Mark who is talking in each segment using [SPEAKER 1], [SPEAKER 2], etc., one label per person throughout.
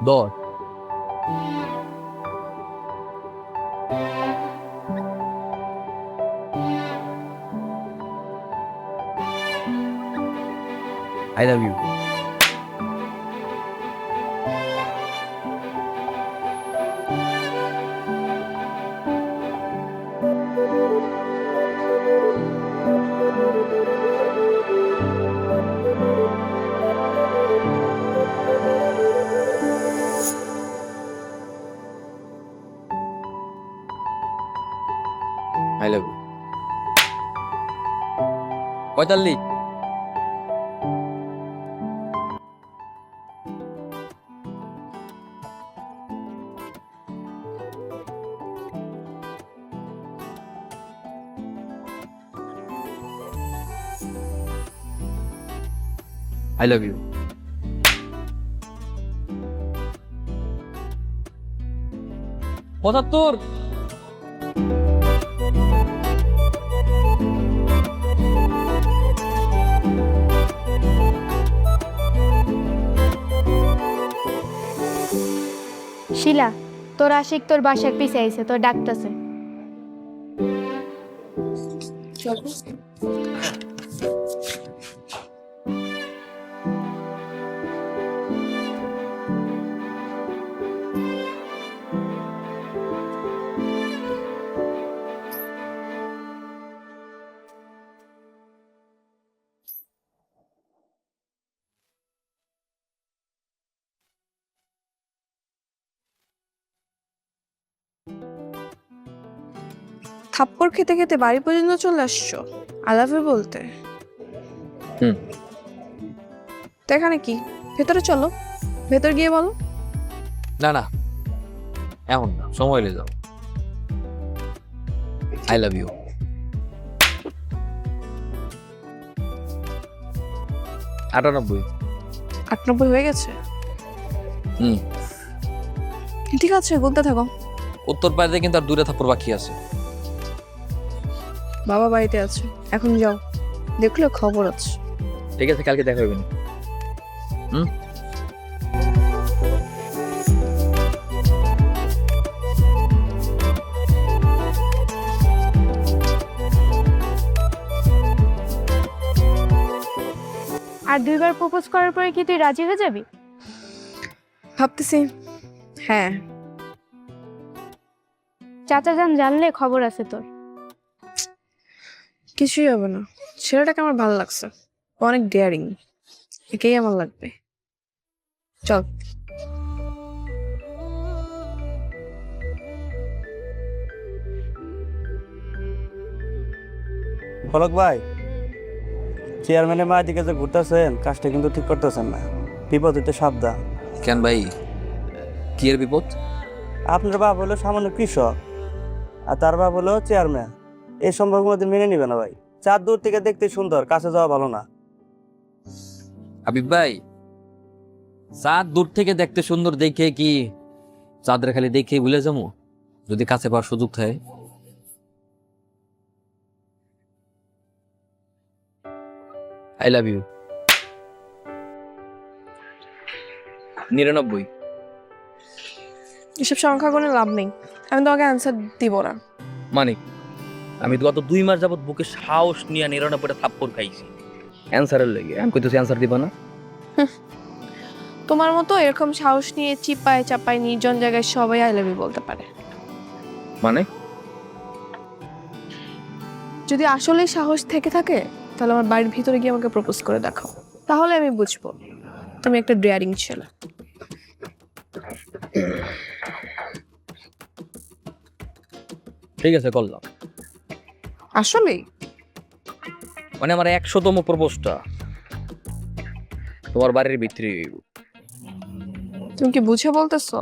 [SPEAKER 1] 10। I love you. I love you. 45। I love you. 75।
[SPEAKER 2] শিলা, তোর আশিক তোর বাসার পিছে আইছে, তোর ডাকতেছে।
[SPEAKER 3] থাপ্পড় খেতে খেতে বাড়ি পর্যন্ত চলে আসছো আই লাভ ইউ বলতে।
[SPEAKER 1] হুম।
[SPEAKER 3] তো এখানে কি, ভেতরে চলো, ভেতর গিয়ে বলো।
[SPEAKER 1] না না, এখন না, সময় লে যাও। I love you. 98।
[SPEAKER 3] 98 হয়ে গেছে?
[SPEAKER 1] হুম।
[SPEAKER 3] ঠিক আছে, বলতে থাকো।
[SPEAKER 1] উত্তর পাড়ে কিন্তু আর দূরে থাপ্পড় বাকি আছে।
[SPEAKER 3] বাবা বাড়িতে আছে, এখন যাও, দেখলে খবর আছে।
[SPEAKER 1] ঠিক আছে, কালকে দেখা হবে না। হুম।
[SPEAKER 2] আর 2বার প্রপোজ করার পরে কি তুই রাজি হয়ে যাবি?
[SPEAKER 3] ভাবতেছি, হ্যাঁ।
[SPEAKER 2] চাচা যান জানলে খবর আছে তোর।
[SPEAKER 3] কিছুই হবে না, ছেলেটাকে আমার ভালো লাগছে, অনেক ডেয়ারিং, একেই আমার লাগবে। চল।
[SPEAKER 4] ফলক ভাই, চেয়ারম্যানের মায়ের দিকে যে ঘুরতেছেন, কাজটা কিন্তু ঠিক করতেছেন না, বিপদ হইতে সাবধান।
[SPEAKER 1] কেন ভাই, কি এর বিপদ?
[SPEAKER 4] আপনার বাপ হলো সামান্য কৃষক, আর তার বাপ হলো চেয়ারম্যান, এই সম্পর্ক মধ্যে মেনে নিবে না ভাই। চাঁদ দূর থেকে দেখতে সুন্দর, কাছে যাওয়া ভালো না।
[SPEAKER 1] হাবিব ভাই, চাঁদ দূর থেকে দেখতে সুন্দর দেখে কি চাঁদের খালি দেখে ভুলে যাবো যদি কাছে পাওয়ার সুযোগ থাকে? I love you. 99।
[SPEAKER 3] এসব সংখ্যা কোনো লাভ নেই, আমি তোমাকে অ্যান্সার দিব না।
[SPEAKER 1] মানিক, আমি তো গত 2 মাস যাবত বুকে সাহস নিয়ে 99টা থাপ্পড় খাইছি অ্যান্সারের লেগে। আমি কইতেছি অ্যান্সার দিবা না?
[SPEAKER 3] তোমার মতো এরকম সাহস নিয়ে চিপায় চাপায় নির্জন জায়গায় সবাই আই লাভ ইউ বলতে পারে।
[SPEAKER 1] মানে
[SPEAKER 3] যদি আসলেই সাহস থেকে থাকে, তাহলে আমার বাড়ির ভিতরে গিয়ে আমাকে প্রপোজ করে দেখাও, তাহলে আমি বুঝবো তুমি একটা ডেয়ারিং ছেলে।
[SPEAKER 1] ঠিক আছে, করলাম।
[SPEAKER 3] আসলেই?
[SPEAKER 1] মানে আমার 100তম প্রপোজটা তোমার বাড়ির ভিতরে
[SPEAKER 3] তুমি কি বুঝে বলতেছো?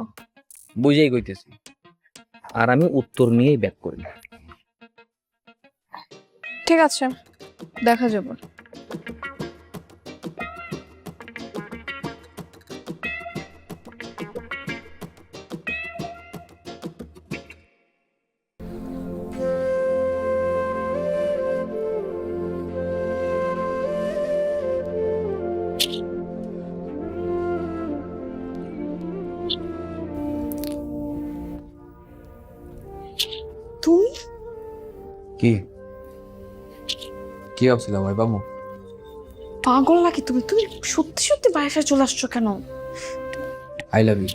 [SPEAKER 1] বুঝেই কইতেছি, আর আমি উত্তর নিয়েই ব্যাক করি।
[SPEAKER 3] ঠিক আছে, দেখা যাবে।
[SPEAKER 1] কি কি ভাবছিলাম ভাই বাবু?
[SPEAKER 3] পাগল নাকি তুমি? তুমি সত্যি সত্যি বাসায় চলে আসছো কেন?
[SPEAKER 1] I love you.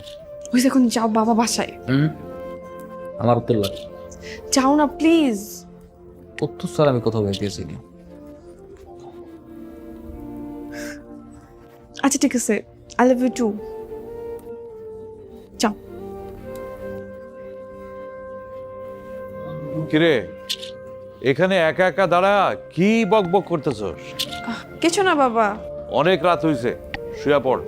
[SPEAKER 3] ওই এখন যাও বাবা বাসায়।
[SPEAKER 1] আমার উত্তর লাগে
[SPEAKER 3] যাও না প্লিজ।
[SPEAKER 1] উত্তর স্যার আমি কোথাও বেরিয়েছি না।
[SPEAKER 3] আচ্ছা ঠিক আছে, আই লাভ ইউ টু। যাও।
[SPEAKER 5] কিরে, এখানে একা একা দাঁড়া কি বকবক করতেছস?
[SPEAKER 3] কিছু না বাবা।
[SPEAKER 5] অনেক রাত হইছে, শুয়া পড়।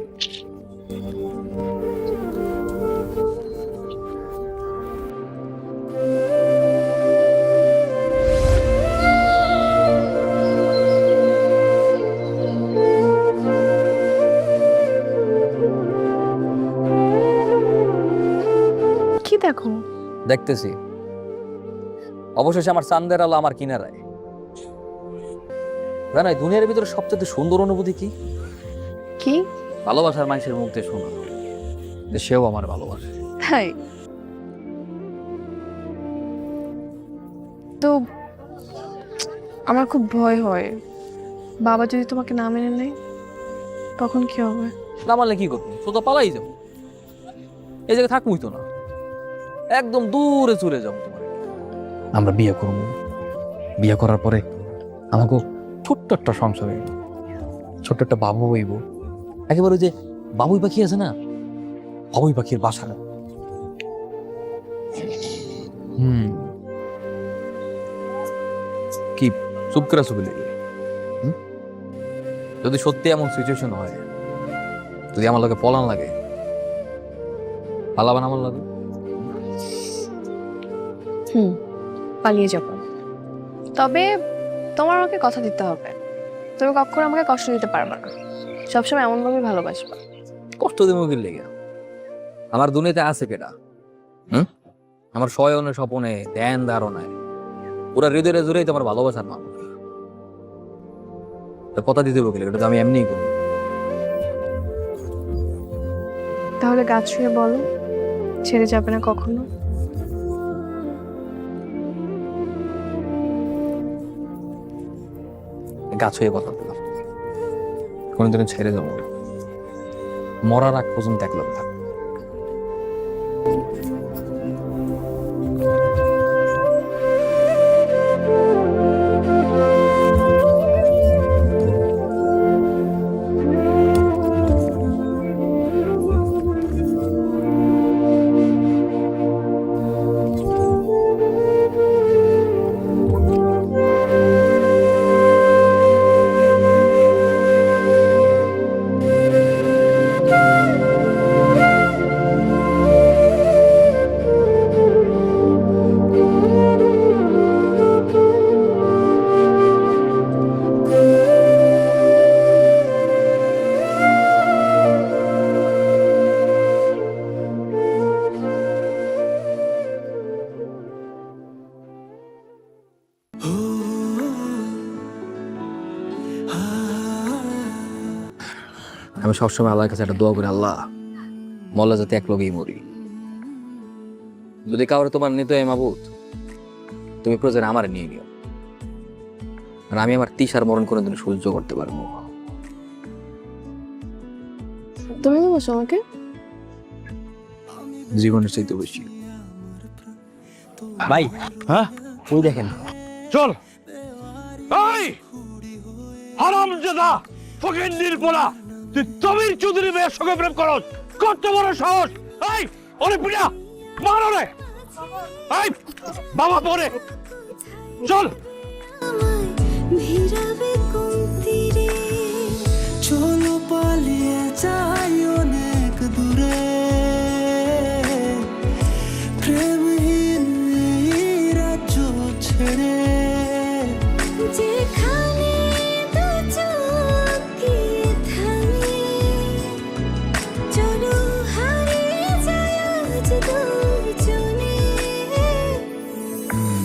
[SPEAKER 3] কি দেখো?
[SPEAKER 1] দেখতেছি অবশেষে আমার চান্দের আলো আমার কিনারায়। জানো এই দুনিয়ার ভিতরে সবচেয়ে সুন্দর অনুভূতি কি?
[SPEAKER 3] কি?
[SPEAKER 1] ভালোবাসার মানুষের মুখ দিয়ে শোনা যে সেও আমার ভালোবাসে।
[SPEAKER 3] তাই তো আমার খুব ভয় হয়, বাবা যদি তোমাকে না মেনে নেয় তখন কি হবে?
[SPEAKER 1] না মানলে কি করবো? তো পালাই যাবো, এই জায়গায় থাকবই তো না, একদম দূরে চলে যাবো। তোমার আমরা বিয়ে করবো, বিয়ে করার পরে আমাকে ছোট্ট একটা সংসার হইব, ছোট্ট একটা বাবু হইব। একেবারে ওই যে বাবুই পাখি আছে না, বাবুই পাখির বাসা। কি চুপ করে চুপে লেগে? যদি সত্যি এমন সিচুয়েশন হয়, যদি আমার লাগে পলান লাগে, পালাবান আমার লাগে?
[SPEAKER 3] পালিয়ে যাব, তবে তোমার আমাকে কথা দিতে হবে তুমি কখনো আমাকে কষ্ট দিতে পারবে না, সবসময় এমন ভাবে ভালোবাসবা।
[SPEAKER 1] কষ্ট দেবো কি লেগে? আমার দুনিয়াতে আছে কেটা? আমার শয়নে স্বপনে ধ্যান ধারণায় পুরা হৃদয়ের জুড়েই তো আমার ভালোবাসার মানুষ। কথা দিতে বলি, এটা তো আমি এমনিই করি।
[SPEAKER 3] তাহলে গাছ ছুঁয়ে বলো ছেড়ে যাবে না কখনো।
[SPEAKER 1] গাছ হয়ে কথা দিলাম, কোনদিন ছেড়ে যাবো না। মরার আগ পর্যন্ত একলা থাকবো। আমি সবসময় আল্লাহর কাছে একটা দোয়া করি, আল্লাহ মল্লা যাতে এক লগেই মরি। যদি কাউরে তোমার নিতে হয় মাবুদ, তুমি প্রয়োজন আমার নিয়ে নিও, আর আমি আমার তিসার মরণ করে দিন সহ্য করতে পারবো।
[SPEAKER 3] তুমি বসো আমাকে
[SPEAKER 1] জীবনের চাইতে বেশি। ভাই
[SPEAKER 5] হ্যাঁ,
[SPEAKER 1] ওই দেখেন।
[SPEAKER 5] চল। এই হারামজাদা ফকিন্নির পোলা, তুই তমির চৌধুরী মেয়ের সঙ্গে প্রেম করস? কত বড় সাহস! এই ওরে পিড়া, মার ওরে! এই বাবা পরে চল।
[SPEAKER 6] চলো পালিয়ে যাই অনেক দূরে, প্রেমহীন এই রাজ্য ছেড়ে। যেখানে দু চোখ গিয়ে থামে, চলো হারিয়ে যাই আজ দুজনে।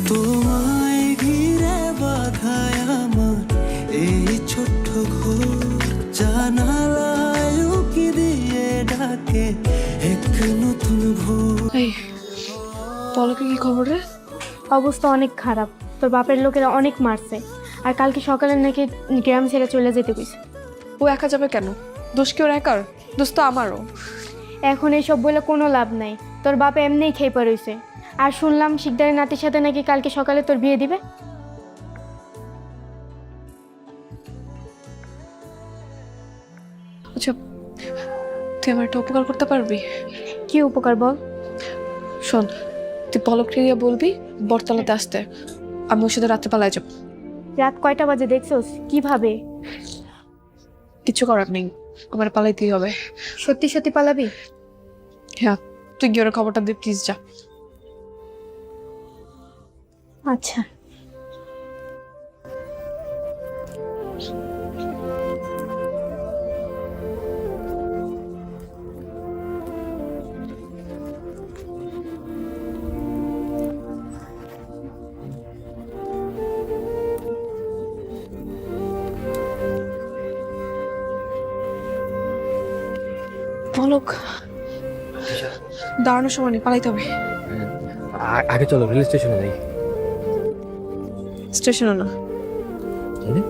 [SPEAKER 6] তোমায় ঘিরে বাঁধায় আমার এই ছোট্ট ঘর, জানালায় উকি দিয়ে ডাকে এক নতুন ভোর।
[SPEAKER 3] এই পলকে কি খবর রে?
[SPEAKER 2] অবস্থা অনেক খারাপ। তোর বাপের লোকেরা অনেক মারছে, আর কালকে সকালে নাকি গ্রাম ছেড়ে চলে যেতে কইছে।
[SPEAKER 3] ও একা যাবে কেন? দোষ কি ওর একার? দোষ তো আমারও।
[SPEAKER 2] এখন এইসব বলে কোনো লাভ নাই, তোর বাপ এমনিই খেপে রইছে। আর শুনলাম শিকদারের নাতির সাথে নাকি কালকে সকালে তোর বিয়ে দিবে।
[SPEAKER 3] আচ্ছা, তুই আমার একটা উপকার করতে পারবি?
[SPEAKER 2] কি উপকার বল?
[SPEAKER 3] শোন, তুই পলককে গিয়ে বলবি বটতলাতে আসতে, আমি ওর সাথে রাত্রে পালায় যাবো।
[SPEAKER 2] রাত কয়টা বাজে দেখছোস? কিভাবে?
[SPEAKER 3] কিছু করার নেই, আমার পালাইতেই হবে।
[SPEAKER 2] সত্যি সত্যি পালাবি?
[SPEAKER 3] হ্যাঁ, তুই গিয়ে ওর খবরটা দে প্লিজ, যা।
[SPEAKER 2] আচ্ছা।
[SPEAKER 3] পলক, দাঁড়ানোর সময় নেই, পালাইতে হবে।
[SPEAKER 1] আগে চলো রেল স্টেশনে যাই।
[SPEAKER 3] স্টেশনে না,
[SPEAKER 1] তাই না?